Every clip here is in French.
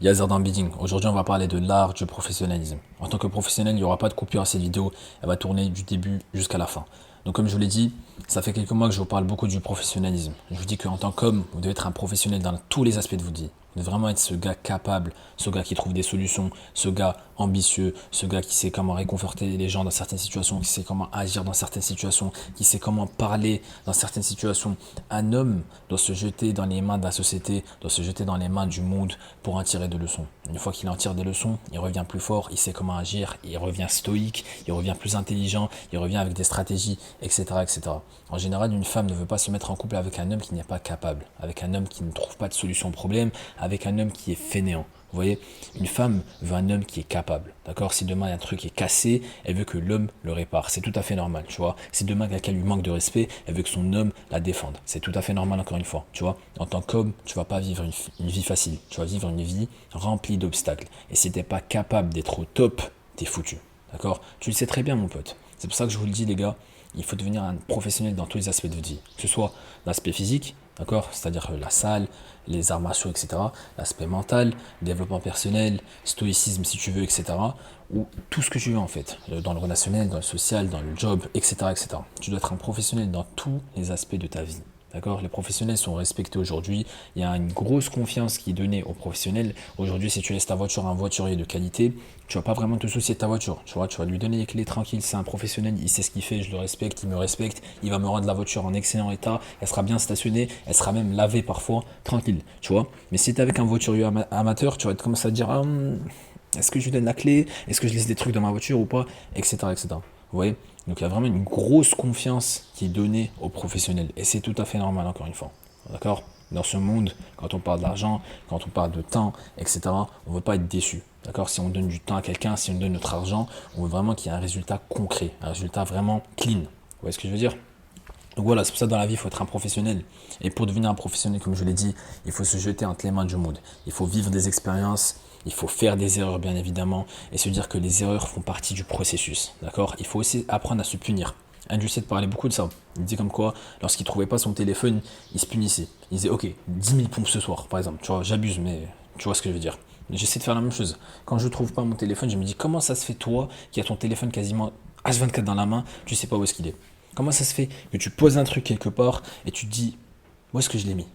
Yazard dans Bidding. Aujourd'hui, on va parler de l'art du professionnalisme. En tant que professionnel, il n'y aura pas de coupure à cette vidéo. Elle va tourner du début jusqu'à la fin. Donc, comme je vous l'ai dit, ça fait quelques mois que je vous parle beaucoup du professionnalisme. Je vous dis qu'en tant qu'homme, vous devez être un professionnel dans tous les aspects de votre vie. Vous devez vraiment être ce gars capable, ce gars qui trouve des solutions, ce gars ambitieux, ce gars qui sait comment réconforter les gens dans certaines situations, qui sait comment agir dans certaines situations, qui sait comment parler dans certaines situations. Un homme doit se jeter dans les mains de la société, doit se jeter dans les mains du monde pour en tirer des leçons. Une fois qu'il en tire des leçons, il revient plus fort, il sait comment agir, il revient stoïque, il revient plus intelligent, il revient avec des stratégies, etc., etc. En général, une femme ne veut pas se mettre en couple avec un homme qui n'est pas capable, avec un homme qui ne trouve pas de solution au problème, avec un homme qui est fainéant. Vous voyez, une femme veut un homme qui est capable. D'accord? Si demain un truc est cassé, elle veut que l'homme le répare. C'est tout à fait normal, tu vois. Si demain quelqu'un lui manque de respect, elle veut que son homme la défende. C'est tout à fait normal, encore une fois, tu vois. En tant qu'homme, tu vas pas vivre une vie facile. Tu vas vivre une vie remplie d'obstacles. Et si t'es pas capable d'être au top, t'es foutu. D'accord? Tu le sais très bien, mon pote. C'est pour ça que je vous le dis, les gars. Il faut devenir un professionnel dans tous les aspects de votre vie. Que ce soit l'aspect physique, d'accord, c'est-à-dire la salle, les arts martiaux, etc. L'aspect mental, développement personnel, stoïcisme si tu veux, etc. Ou tout ce que tu veux en fait, dans le relationnel, dans le social, dans le job, etc., etc. Tu dois être un professionnel dans tous les aspects de ta vie. D'accord? Les professionnels sont respectés aujourd'hui. Il y a une grosse confiance qui est donnée aux professionnels. Aujourd'hui, si tu laisses ta voiture à un voiturier de qualité, tu vas pas vraiment te soucier de ta voiture. Tu vois, tu vas lui donner les clés tranquilles. C'est un professionnel, il sait ce qu'il fait, je le respecte, il me respecte. Il va me rendre la voiture en excellent état. Elle sera bien stationnée, elle sera même lavée parfois, tranquille. Tu vois. Mais si tu es avec un voiturier amateur, tu vas te commencer à te dire est-ce que je lui donne la clé? Est-ce que je laisse des trucs dans ma voiture ou pas? Etc. etc. Vous voyez? Donc il y a vraiment une grosse confiance qui est donnée aux professionnels. Et c'est tout à fait normal, encore une fois. D'accord? Dans ce monde, quand on parle d'argent, quand on parle de temps, etc., on ne veut pas être déçu. D'accord? Si on donne du temps à quelqu'un, si on donne notre argent, on veut vraiment qu'il y ait un résultat concret, un résultat vraiment clean. Vous voyez ce que je veux dire? Donc voilà, c'est pour ça que dans la vie, il faut être un professionnel. Et pour devenir un professionnel, comme je l'ai dit, il faut se jeter entre les mains du monde. Il faut vivre des expériences, il faut faire des erreurs, bien évidemment, et se dire que les erreurs font partie du processus. D'accord? Il faut aussi apprendre à se punir. Andrew Tate parlait beaucoup de ça. Il disait comme quoi, lorsqu'il ne trouvait pas son téléphone, il se punissait. Il disait, ok, 10 000 pompes ce soir, par exemple. Tu vois, j'abuse, mais tu vois ce que je veux dire. J'essaie de faire la même chose. Quand je ne trouve pas mon téléphone, je me dis, comment ça se fait, toi, qui as ton téléphone quasiment H24 dans la main, tu ne sais pas où est-ce qu'il est? Comment ça se fait que tu poses un truc quelque part et tu te dis, où est-ce que je l'ai mis?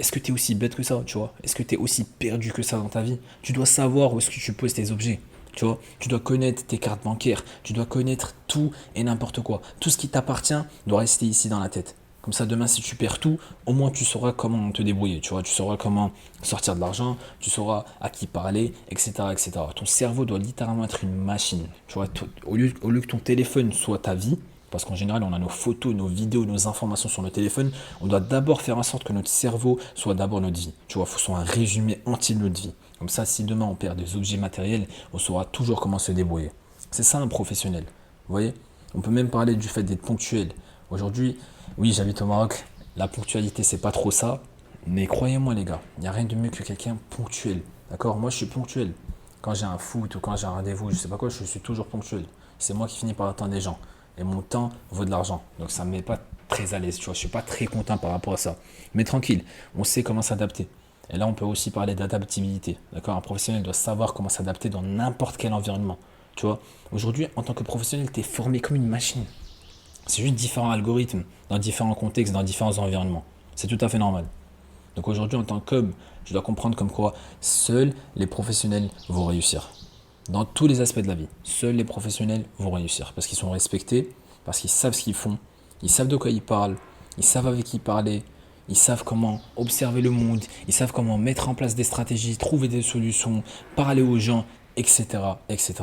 Est-ce que tu es aussi bête que ça, tu vois? Est-ce que tu es aussi perdu que ça dans ta vie? Tu dois savoir où est-ce que tu poses tes objets, tu vois? Tu dois connaître tes cartes bancaires, tu dois connaître tout et n'importe quoi. Tout ce qui t'appartient doit rester ici dans la tête. Comme ça, demain, si tu perds tout, au moins tu sauras comment te débrouiller, tu vois? Tu sauras comment sortir de l'argent, tu sauras à qui parler, etc., etc. Ton cerveau doit littéralement être une machine, tu vois? Au lieu que ton téléphone soit ta vie, parce qu'en général, on a nos photos, nos vidéos, nos informations sur le téléphone. On doit d'abord faire en sorte que notre cerveau soit d'abord notre vie. Tu vois, il faut soit un résumé entier de notre vie. Comme ça, si demain on perd des objets matériels, on saura toujours comment se débrouiller. C'est ça un professionnel. Vous voyez? On peut même parler du fait d'être ponctuel. Aujourd'hui, oui, j'habite au Maroc. La ponctualité, c'est pas trop ça. Mais croyez-moi, les gars, il n'y a rien de mieux que quelqu'un ponctuel. D'accord? Moi, je suis ponctuel. Quand j'ai un foot ou quand j'ai un rendez-vous, je sais pas quoi, je suis toujours ponctuel. C'est moi qui finis par attendre les gens. Et mon temps vaut de l'argent. Donc ça ne me met pas très à l'aise, tu vois. Je suis pas très content par rapport à ça. Mais tranquille, on sait comment s'adapter. Et là, on peut aussi parler d'adaptabilité. D'accord? Un professionnel doit savoir comment s'adapter dans n'importe quel environnement. Tu vois? Aujourd'hui, en tant que professionnel, tu es formé comme une machine. C'est juste différents algorithmes, dans différents contextes, dans différents environnements. C'est tout à fait normal. Donc aujourd'hui, en tant qu'homme, je dois comprendre comme quoi seuls les professionnels vont réussir. Dans tous les aspects de la vie, seuls les professionnels vont réussir. Parce qu'ils sont respectés, parce qu'ils savent ce qu'ils font, ils savent de quoi ils parlent, ils savent avec qui parler, ils savent comment observer le monde, ils savent comment mettre en place des stratégies, trouver des solutions, parler aux gens, etc. etc.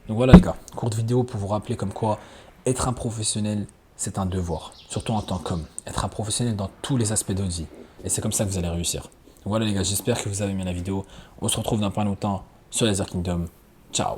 Donc voilà les gars, courte vidéo pour vous rappeler comme quoi être un professionnel, c'est un devoir, surtout en tant qu'homme. Être un professionnel dans tous les aspects de votre vie. Et c'est comme ça que vous allez réussir. Donc voilà les gars, j'espère que vous avez aimé la vidéo. On se retrouve dans pas longtemps sur Laser Kingdom. Ciao.